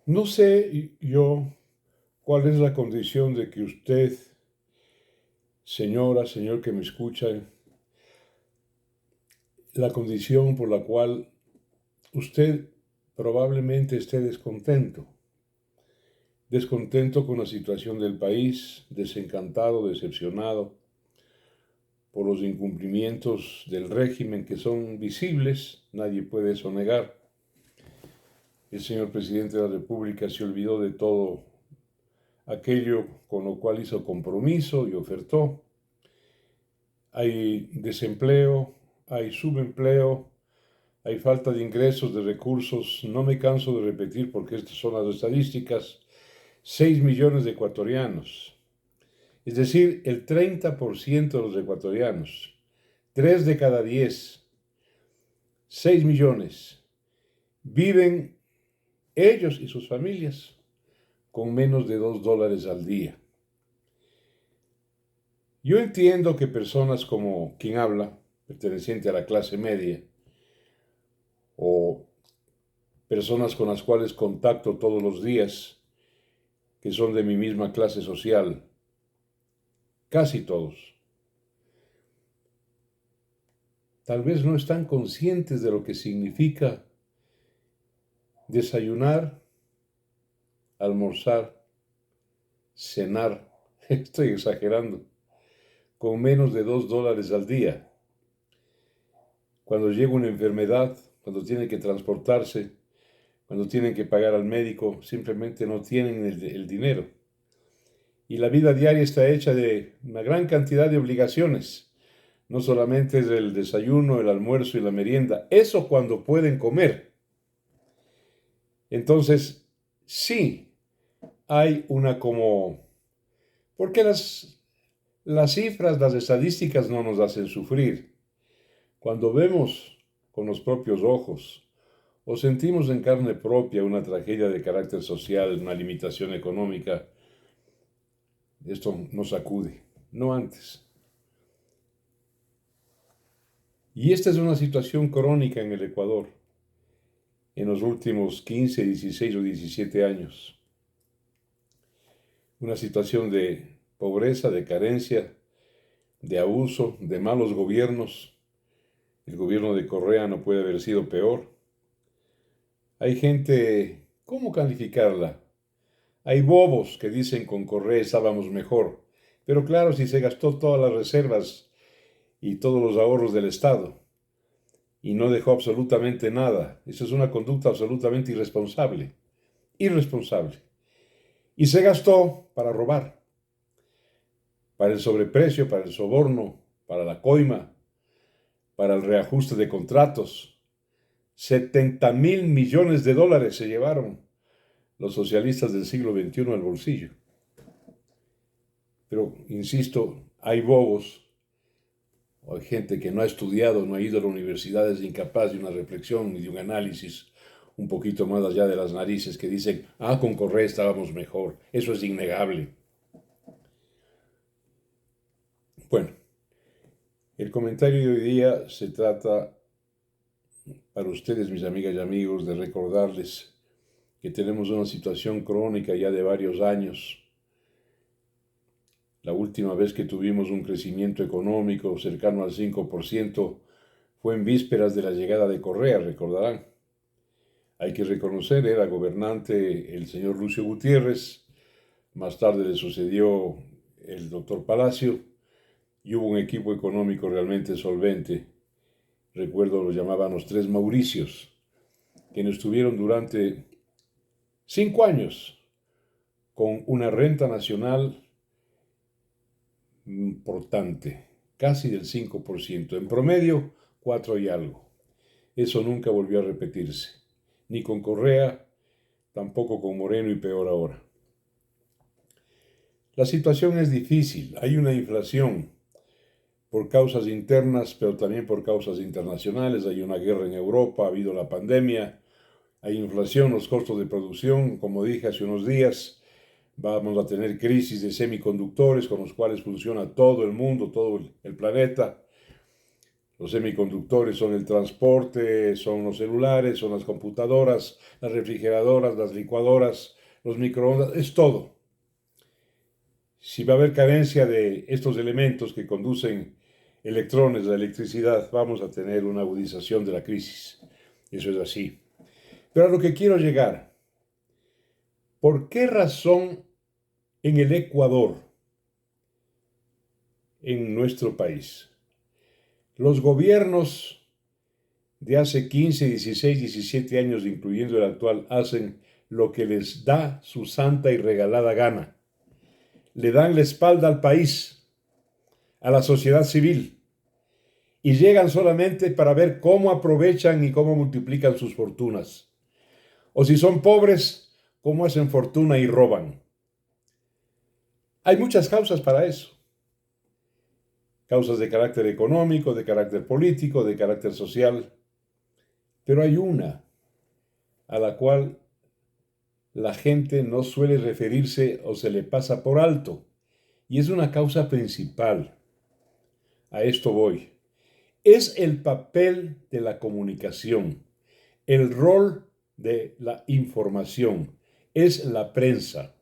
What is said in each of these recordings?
No sé yo cuál es la condición de que usted, señora, señor que me escucha, la condición por la cual usted probablemente esté descontento. Descontento con la situación del país, desencantado, decepcionado por los incumplimientos del régimen que son visibles, nadie puede eso negar. El señor presidente de la República se olvidó de todo aquello con lo cual hizo compromiso y ofertó. Hay desempleo, hay subempleo, hay falta de ingresos, de recursos. No me canso de repetir porque estas son las estadísticas. 6 millones de ecuatorianos, es decir, el 30% de los ecuatorianos, 3 de cada 10, 6 millones, viven ellos y sus familias con menos de $2 al día. Yo entiendo que personas como quien habla, perteneciente a la clase media, o personas con las cuales contacto todos los días, que son de mi misma clase social, casi todos, tal vez no están conscientes de lo que significa desayunar, almorzar, cenar, estoy exagerando, con menos de $2 al día. Cuando llega una enfermedad, cuando tienen que transportarse, cuando tienen que pagar al médico, simplemente no tienen el dinero. Y la vida diaria está hecha de una gran cantidad de obligaciones. No solamente es el desayuno, el almuerzo y la merienda. Eso cuando pueden comer. Entonces, sí, hay una como... Porque las cifras, las estadísticas no nos hacen sufrir. Cuando vemos con los propios ojos o sentimos en carne propia una tragedia de carácter social, una limitación económica, esto nos sacude, no antes. Y esta es una situación crónica en el Ecuador en los últimos 15, 16 o 17 años. Una situación de pobreza, de carencia, de abuso, de malos gobiernos. El gobierno de Correa no puede haber sido peor. Hay gente, ¿cómo calificarla? Hay bobos que dicen con Correa estábamos mejor. Pero claro, si se gastó todas las reservas y todos los ahorros del Estado y no dejó absolutamente nada, eso es una conducta absolutamente irresponsable. Irresponsable. Y se gastó para robar, para el sobreprecio, para el soborno, para la coima, para el reajuste de contratos. 70.000 millones de dólares se llevaron los socialistas del siglo XXI al bolsillo. Pero, insisto, hay bobos, o hay gente que no ha estudiado, no ha ido a la universidad, es incapaz de una reflexión y de un análisis un poquito más allá de las narices, que dicen, con Correa estábamos mejor. Eso es innegable. Bueno, el comentario de hoy día se trata para ustedes, mis amigas y amigos, de recordarles que tenemos una situación crónica ya de varios años. La última vez que tuvimos un crecimiento económico cercano al 5% fue en vísperas de la llegada de Correa, recordarán. Hay que reconocer, era gobernante el señor Lucio Gutiérrez, más tarde le sucedió el doctor Palacio, y hubo un equipo económico realmente solvente. Recuerdo, lo llamaban los tres Mauricios, quienes estuvieron durante 5 años con una renta nacional importante, casi del 5%, en promedio 4 y algo. Eso nunca volvió a repetirse, ni con Correa, tampoco con Moreno y peor ahora. La situación es difícil, hay una inflación por causas internas, pero también por causas internacionales, hay una guerra en Europa, ha habido la pandemia, hay inflación, los costos de producción, como dije hace unos días, vamos a tener crisis de semiconductores con los cuales funciona todo el mundo, todo el planeta. Los semiconductores son el transporte, son los celulares, son las computadoras, las refrigeradoras, las licuadoras, los microondas, es todo. Si va a haber carencia de estos elementos que conducen electrones, la electricidad, vamos a tener una agudización de la crisis. Eso es así. Pero a lo que quiero llegar, ¿por qué razón en el Ecuador, en nuestro país, los gobiernos de hace 15, 16, 17 años, incluyendo el actual, hacen lo que les da su santa y regalada gana? Le dan la espalda al país, a la sociedad civil, y llegan solamente para ver cómo aprovechan y cómo multiplican sus fortunas. O si son pobres, cómo hacen fortuna y roban. Hay muchas causas para eso. Causas de carácter económico, de carácter político, de carácter social. Pero hay una a la cual la gente no suele referirse o se le pasa por alto. Y es una causa principal. A esto voy. Es el papel de la comunicación, el rol de la información, es la prensa.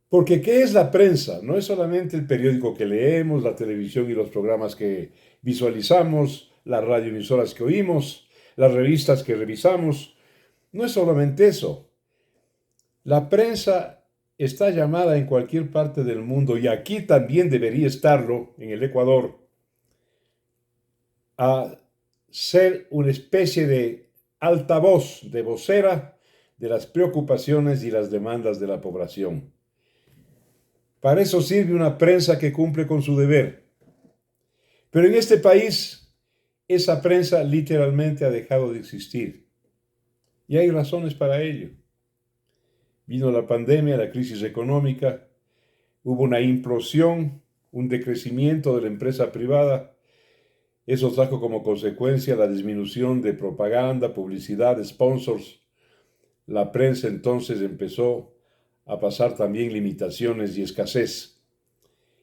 Porque ¿qué es la prensa? No es solamente el periódico que leemos, la televisión y los programas que visualizamos, las radioemisoras que oímos, las revistas que revisamos. No es solamente eso. La prensa está llamada en cualquier parte del mundo, y aquí también debería estarlo, en el Ecuador, a ser una especie de altavoz, de vocera de las preocupaciones y las demandas de la población. Para eso sirve una prensa que cumple con su deber. Pero en este país, esa prensa literalmente ha dejado de existir. Y hay razones para ello. Vino la pandemia, la crisis económica, hubo una implosión, un decrecimiento de la empresa privada. Eso trajo como consecuencia la disminución de propaganda, publicidad, sponsors. La prensa entonces empezó a pasar también limitaciones y escasez,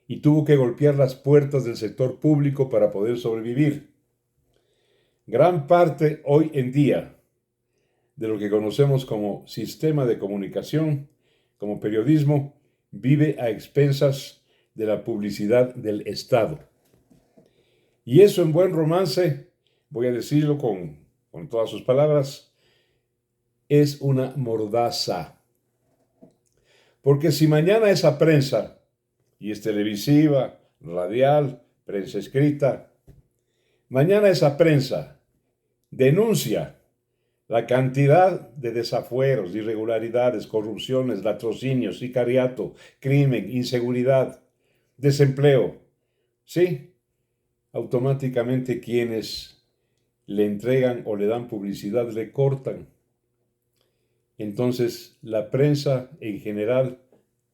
y tuvo que golpear las puertas del sector público para poder sobrevivir. Gran parte hoy en día de lo que conocemos como sistema de comunicación, como periodismo, vive a expensas de la publicidad del Estado. Y eso, en buen romance, voy a decirlo con todas sus palabras, es una mordaza. Porque si mañana esa prensa, y es televisiva, radial, prensa escrita, mañana esa prensa denuncia la cantidad de desafueros, irregularidades, corrupciones, latrocinios, sicariato, crimen, inseguridad, desempleo, sí, automáticamente quienes le entregan o le dan publicidad le cortan. Entonces, la prensa en general,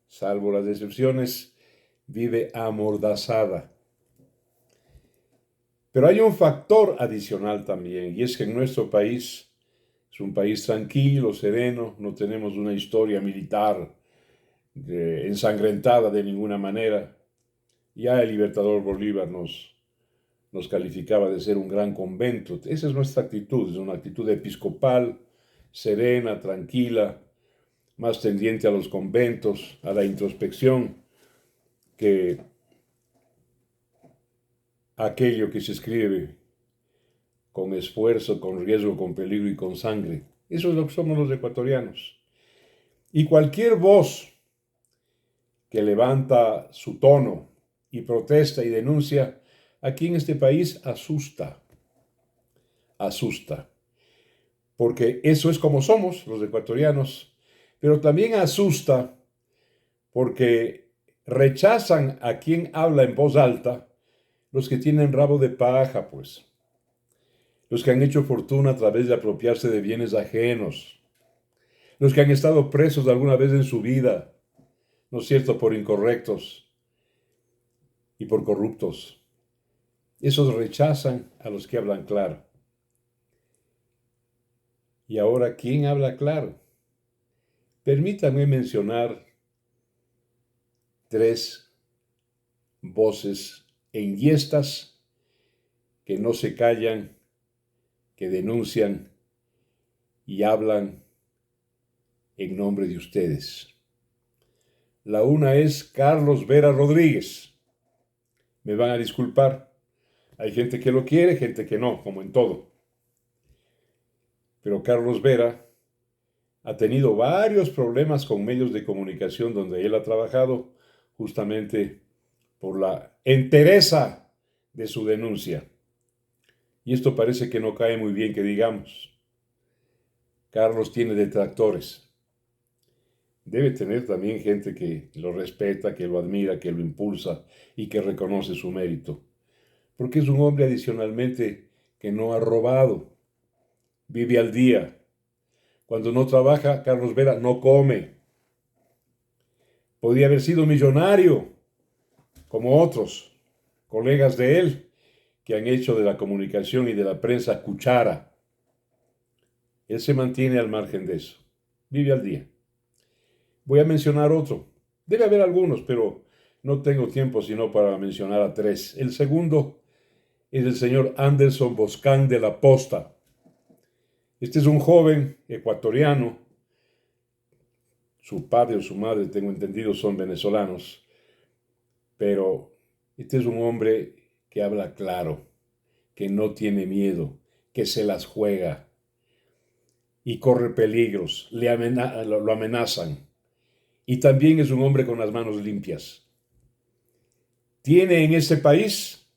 salvo las excepciones, vive amordazada. Pero hay un factor adicional también, y es que en nuestro país es un país tranquilo, sereno, no tenemos una historia militar ensangrentada de ninguna manera. Ya el libertador Bolívar nos calificaba de ser un gran convento. Esa es nuestra actitud, es una actitud episcopal, serena, tranquila, más tendiente a los conventos, a la introspección, que aquello que se escribe con esfuerzo, con riesgo, con peligro y con sangre. Eso es lo que somos los ecuatorianos. Y cualquier voz que levanta su tono y protesta y denuncia, aquí en este país asusta. Asusta. Porque eso es como somos los ecuatorianos, pero también asusta porque rechazan a quien habla en voz alta, los que tienen rabo de paja, pues. Los que han hecho fortuna a través de apropiarse de bienes ajenos. Los que han estado presos alguna vez en su vida, ¿no es cierto?, por incorrectos y por corruptos. Esos rechazan a los que hablan claro. Y ahora, ¿quién habla claro? Permítanme mencionar 3 voces enhiestas que no se callan, que denuncian y hablan en nombre de ustedes. La una es Carlos Vera Rodríguez. Me van a disculpar. Hay gente que lo quiere, gente que no, como en todo. Pero Carlos Vera ha tenido varios problemas con medios de comunicación donde él ha trabajado justamente por la entereza de su denuncia. Y esto parece que no cae muy bien que digamos. Carlos tiene detractores. Debe tener también gente que lo respeta, que lo admira, que lo impulsa y que reconoce su mérito. Porque es un hombre adicionalmente que no ha robado, vive al día. Cuando no trabaja, Carlos Vera no come. Podría haber sido millonario, como otros colegas de él, que han hecho de la comunicación y de la prensa cuchara. Él se mantiene al margen de eso. Vive al día. Voy a mencionar otro. Debe haber algunos, pero no tengo tiempo sino para mencionar a tres. El segundo es el señor Anderson Boscán de la Posta. Este es un joven ecuatoriano. Su padre o su madre, tengo entendido, son venezolanos. Pero este es un hombre que habla claro, que no tiene miedo, que se las juega y corre peligros, lo amenazan. Y también es un hombre con las manos limpias. Tiene en este país,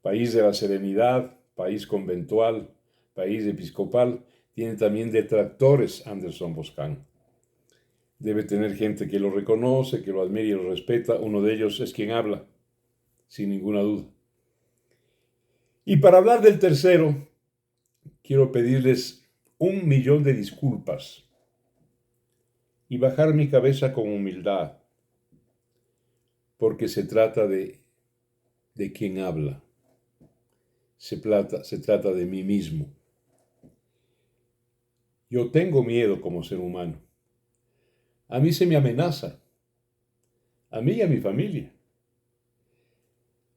país de la serenidad, país conventual, país episcopal, tiene también detractores Anderson Boscán. Debe tener gente que lo reconoce, que lo admira y lo respeta. Uno de ellos es quien habla, sin ninguna duda. Y para hablar del tercero, quiero pedirles 1.000.000 de disculpas y bajar mi cabeza con humildad, porque se trata de quien habla. Se trata de mí mismo. Yo tengo miedo como ser humano. A mí se me amenaza, a mí y a mi familia.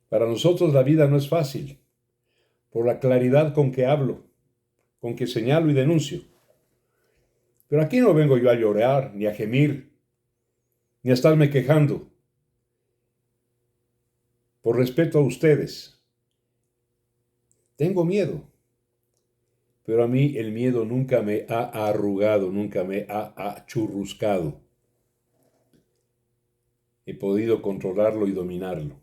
Para nosotros la vida no es fácil, por la claridad con que hablo, con que señalo y denuncio. Pero aquí no vengo yo a llorar, ni a gemir, ni a estarme quejando. Por respeto a ustedes, tengo miedo. Pero a mí el miedo nunca me ha arrugado, nunca me ha achurruscado. He podido controlarlo y dominarlo.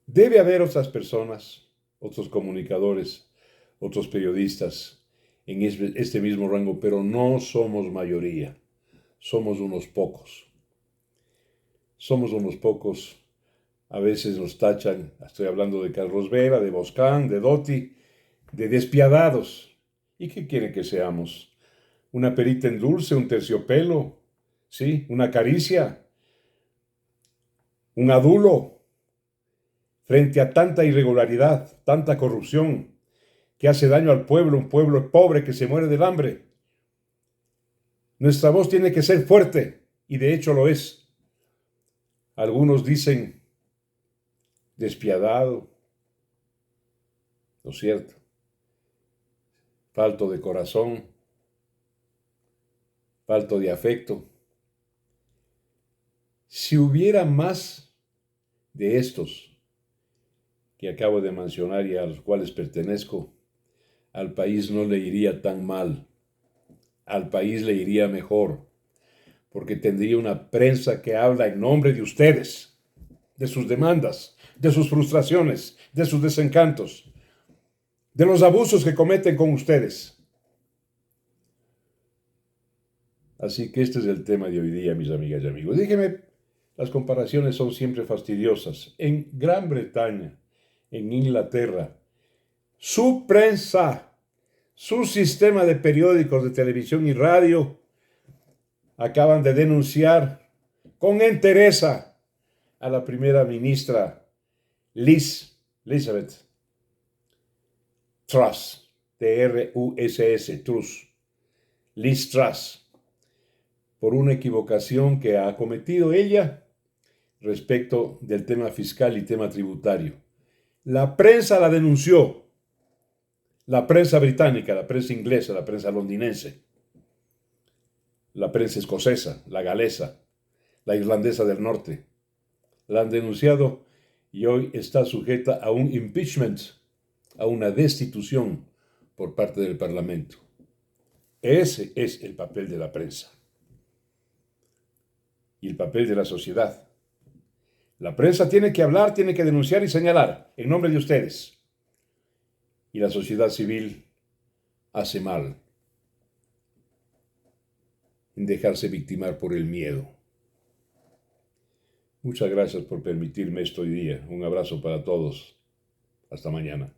Debe haber otras personas, otros comunicadores, otros periodistas en este mismo rango, pero no somos mayoría. Somos unos pocos. Somos unos pocos. A veces nos tachan, estoy hablando de Carlos Vera, de Boscán, de Dotti, de despiadados. ¿Y qué quieren que seamos? ¿Una perita en dulce, un terciopelo? ¿Sí? ¿Una caricia? ¿Un adulo? Frente a tanta irregularidad, tanta corrupción, que hace daño al pueblo, un pueblo pobre que se muere del hambre. Nuestra voz tiene que ser fuerte, y de hecho lo es. Algunos dicen despiadado, ¿no es cierto? Falto de corazón, falto de afecto. Si hubiera más de estos que acabo de mencionar y a los cuales pertenezco, al país no le iría tan mal, al país le iría mejor, porque tendría una prensa que habla en nombre de ustedes, de sus demandas, de sus frustraciones, de sus desencantos, de los abusos que cometen con ustedes. Así que este es el tema de hoy día, mis amigas y amigos. Dígame, las comparaciones son siempre fastidiosas. En Gran Bretaña, en Inglaterra, su prensa, su sistema de periódicos de televisión y radio acaban de denunciar con entereza a la primera ministra Elizabeth Truss, T-R-U-S-S, Truss, Liz Truss, por una equivocación que ha cometido ella respecto del tema fiscal y tema tributario. La prensa la denunció. La prensa británica, la prensa inglesa, la prensa londinense, la prensa escocesa, la galesa, la irlandesa del norte. La han denunciado y hoy está sujeta a un impeachment, a una destitución por parte del Parlamento. Ese es el papel de la prensa y el papel de la sociedad. La prensa tiene que hablar, tiene que denunciar y señalar en nombre de ustedes. Y la sociedad civil hace mal en dejarse victimar por el miedo. Muchas gracias por permitirme esto hoy día. Un abrazo para todos. Hasta mañana.